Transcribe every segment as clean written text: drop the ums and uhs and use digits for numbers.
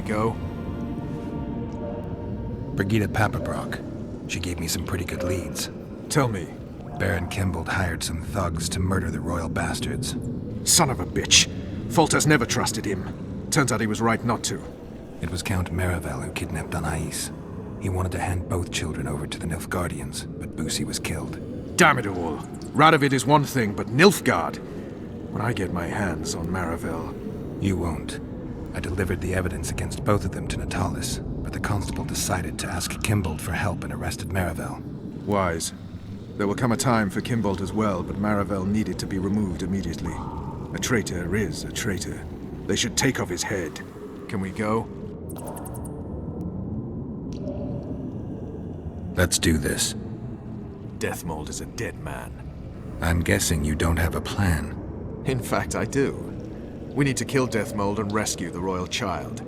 go? Brigida Papabrock. She gave me some pretty good leads. Tell me. Baron Kimbold hired some thugs to murder the royal bastards. Son of a bitch. Foltest never trusted him. Turns out he was right not to. It was Count Maravel who kidnapped Anais. He wanted to hand both children over to the Nilfgaardians, but Busi was killed. Damn it all. Radovid is one thing, but Nilfgaard? When I get my hands on Maravel... You won't. I delivered the evidence against both of them to Natalis, but the constable decided to ask Kimbold for help and arrested Maravel. Wise. There will come a time for Kimbold as well, but Maravel needed to be removed immediately. A traitor is a traitor. They should take off his head. Can we go? Let's do this. Deathmold is a dead man. I'm guessing you don't have a plan. In fact, I do. We need to kill Deathmold and rescue the royal child.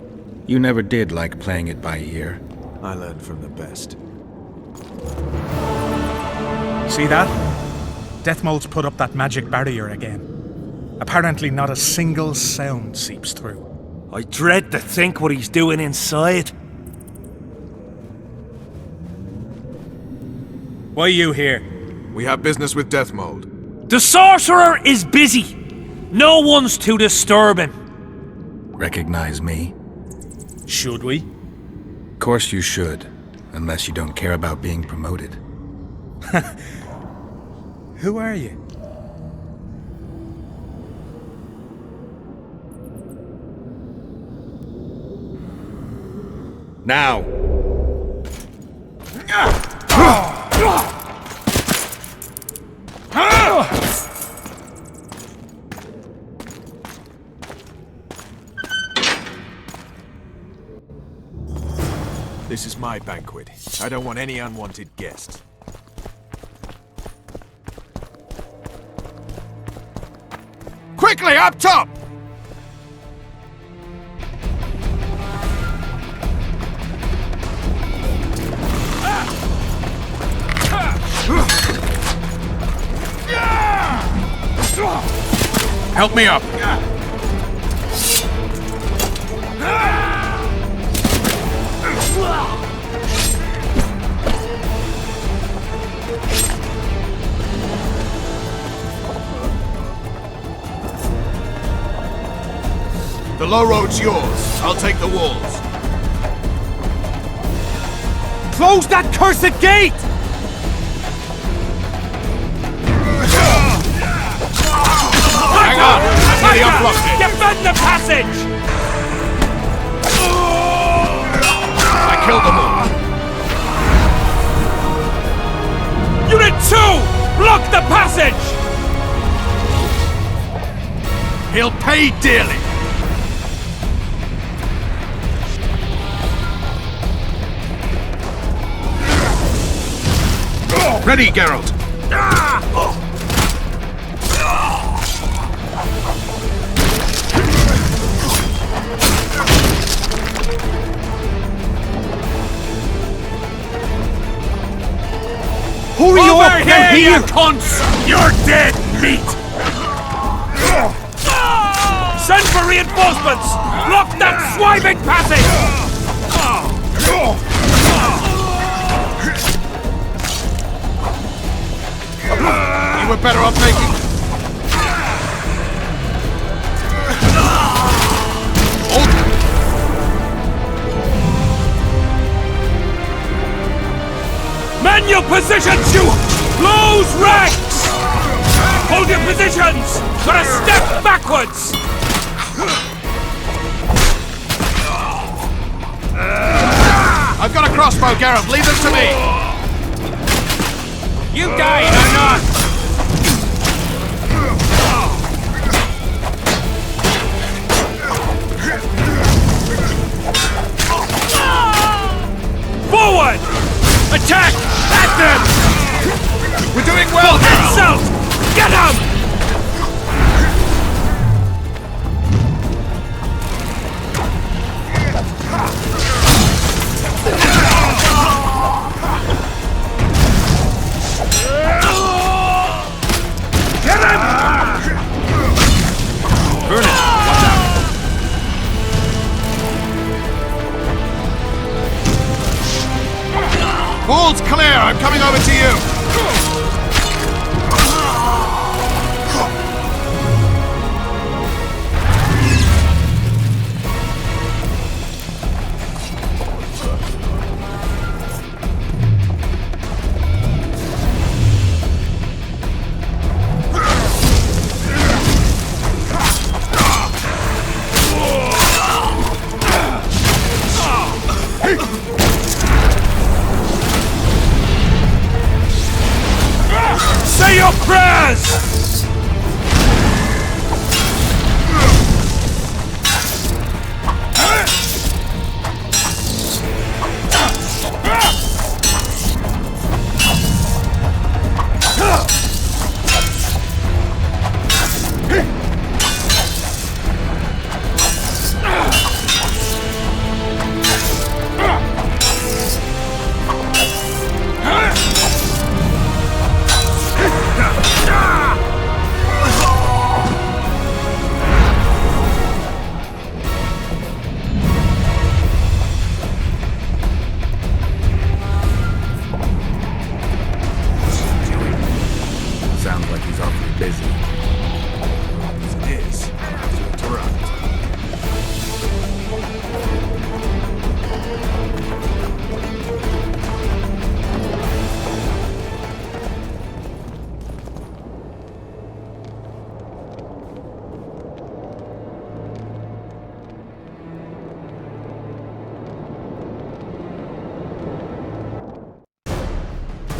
You never did like playing it by ear. I learned from the best. See that? Deathmold's put up that magic barrier again. Apparently not a single sound seeps through. I dread to think what he's doing inside. Why are you here? We have business with Deathmold. The sorcerer is busy. No one's to disturb him. Recognize me? Should we? Of course you should, unless you don't care about being promoted. Who are you? Now! This is my banquet. I don't want any unwanted guests. Quickly, up top! Help me up! The low road's yours. I'll take the walls. Close that cursed gate! Hang on! I've already unblocked it! Defend the passage! I killed them all. Unit 2! Block the passage! He'll pay dearly. Ready, Geralt. Hurry Over up here, you you cunts! You're dead meat! Send for reinforcements! Block that swiving passage! You were better off making... Man your positions, you close ranks! Hold your positions! But a step backwards! I've got a crossbow, Geralt. Leave them to me. You died or not? Forward! Attack! At them! We're doing well, Geralt. South! Get him!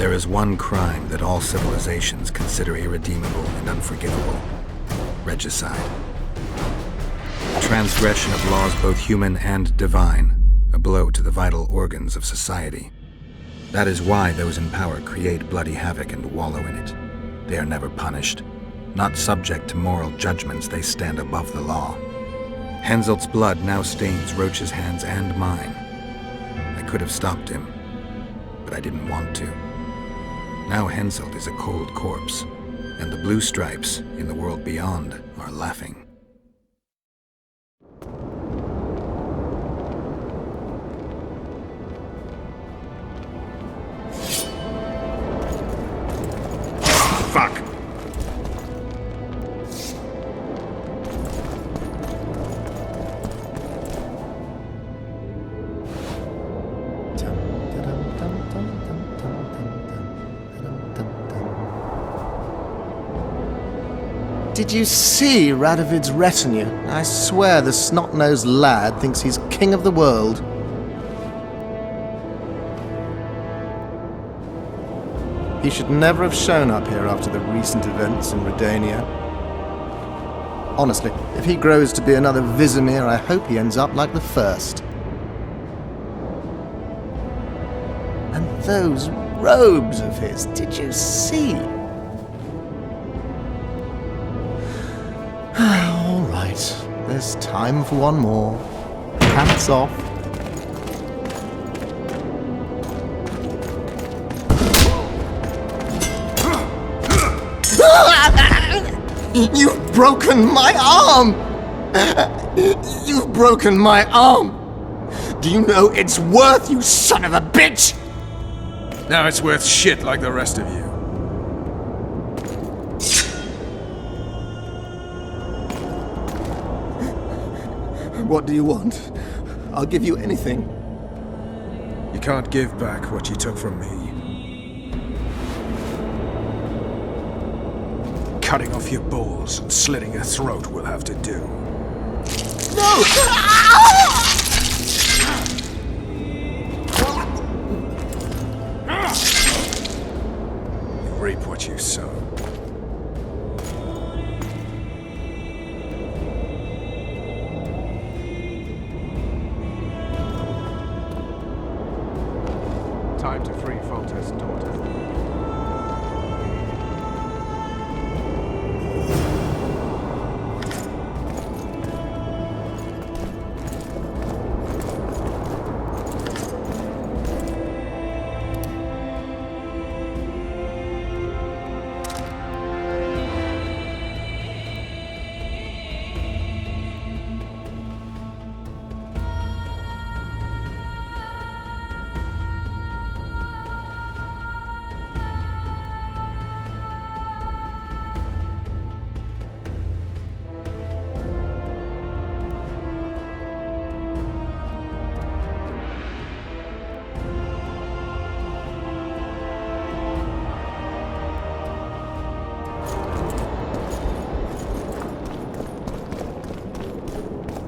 There is one crime that all civilizations consider irredeemable and unforgivable: regicide. A transgression of laws both human and divine, a blow to the vital organs of society. That is why those in power create bloody havoc and wallow in it. They are never punished. Not subject to moral judgments, they stand above the law. Henselt's blood now stains Roach's hands and mine. I could have stopped him, but I didn't want to. Now Henselt is a cold corpse, and the blue stripes in the world beyond are laughing. Fuck! Did you see Radovid's retinue? I swear the snot-nosed lad thinks he's king of the world. He should never have shown up here after the recent events in Redania. Honestly, if he grows to be another Vizimir, I hope he ends up like the first. And those robes of his, did you see? All right, there's time for one more. Pants off. You've broken my arm! You've broken my arm! Do you know it's worth, you son of a bitch? Now it's worth shit like the rest of you. What do you want? I'll give you anything. You can't give back what you took from me. Cutting off your balls and slitting your throat will have to do. No! You reap what you sow. Time to free Foltest's daughter.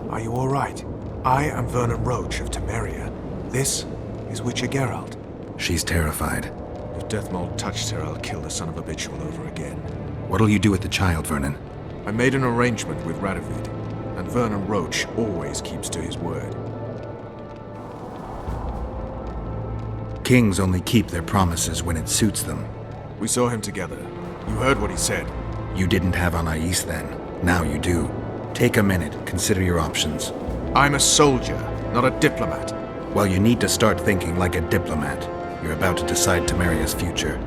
Are you all right? I am Vernon Roach of Temeria. This is Witcher Geralt. She's terrified. If Deathmold touched her, I'll kill the son of a bitch all over again. What'll you do with the child, Vernon? I made an arrangement with Radovid, and Vernon Roach always keeps to his word. Kings only keep their promises when it suits them. We saw him together. You heard what he said. You didn't have Anais then. Now you do. Take a minute, consider your options. I'm a soldier, not a diplomat. Well, you need to start thinking like a diplomat. You're about to decide Temeria's future.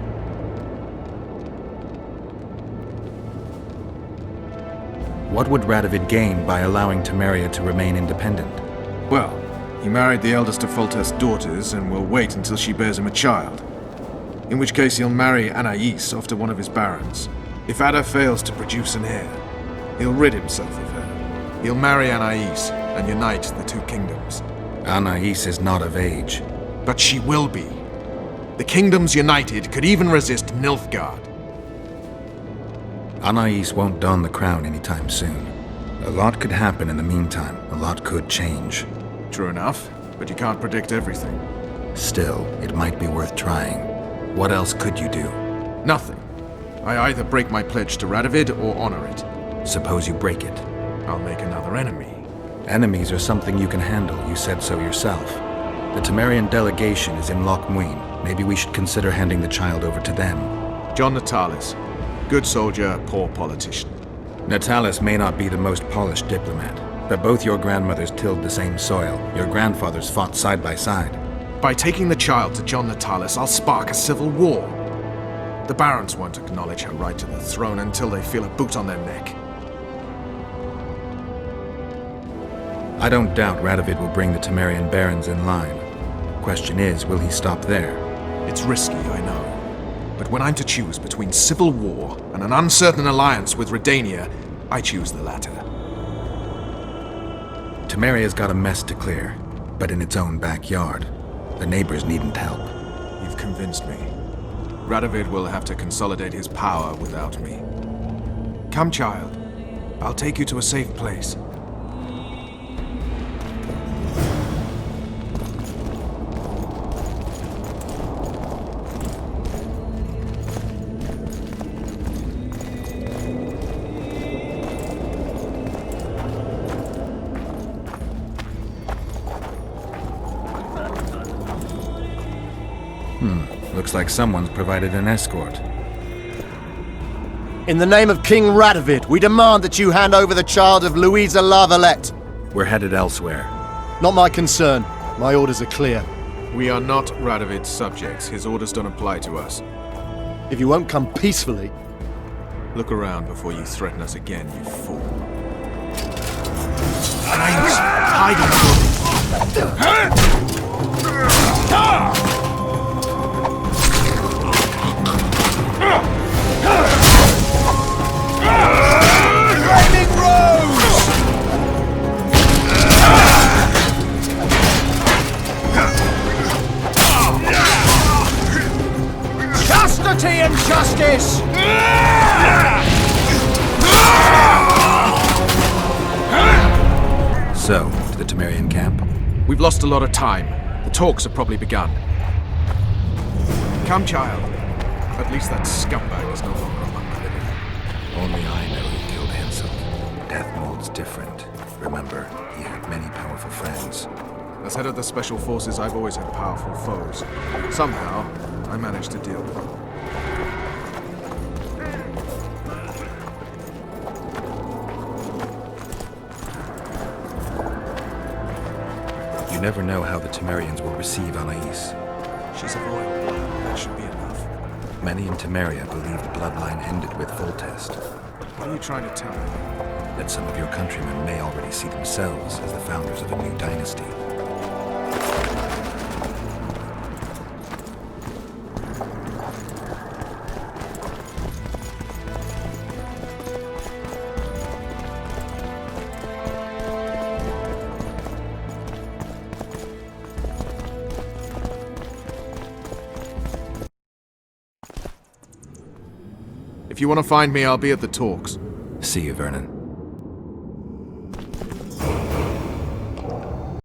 What would Radovid gain by allowing Temeria to remain independent? Well, he married the eldest of Foltest's daughters and will wait until she bears him a child. In which case he'll marry Anais off to one of his barons. If Ada fails to produce an heir, he'll rid himself of her. He'll marry Anais and unite the two kingdoms. Anais is not of age. But she will be. The kingdoms united could even resist Nilfgaard. Anais won't don the crown anytime soon. A lot could happen in the meantime. A lot could change. True enough, but you can't predict everything. Still, it might be worth trying. What else could you do? Nothing. I either break my pledge to Radovid or honor it. Suppose you break it. I'll make another enemy. Enemies are something you can handle, you said so yourself. The Temerian delegation is in Loch Muin. Maybe we should consider handing the child over to them. John Natalis. Good soldier, poor politician. Natalis may not be the most polished diplomat, but both your grandmothers tilled the same soil. Your grandfathers fought side by side. By taking the child to John Natalis, I'll spark a civil war. The barons won't acknowledge her right to the throne until they feel a boot on their neck. I don't doubt Radovid will bring the Temerian barons in line. Question is, will he stop there? It's risky, I know. But when I'm to choose between civil war and an uncertain alliance with Redania, I choose the latter. Temeria's got a mess to clear, but in its own backyard. The neighbors needn't help. You've convinced me. Radovid will have to consolidate his power without me. Come, child. I'll take you to a safe place. Looks like someone's provided an escort. In the name of King Radovid, we demand that you hand over the child of Louisa Lavalette. We're headed elsewhere. Not my concern. My orders are clear. We are not Radovid's subjects. His orders don't apply to us. If you won't come peacefully... Look around before you threaten us again, you fool. Anais, hide Chastity and justice! So, to the Temerian camp? We've lost a lot of time. The talks have probably begun. Come, child. At least that scumbag is no longer among the living. Only I know who killed Henselt. Death Mold's different. Remember, he had many powerful friends. As head of the Special Forces, I've always had powerful foes. Somehow, I managed to deal with them. You never know how the Temerians will receive Anais. She's of royal blood. That should be enough. Many in Temeria believe the bloodline ended with Foltest. What are you trying to tell me? That some of your countrymen may already see themselves as the founders of a new dynasty. If you want to find me, I'll be at the talks. See you, Vernon.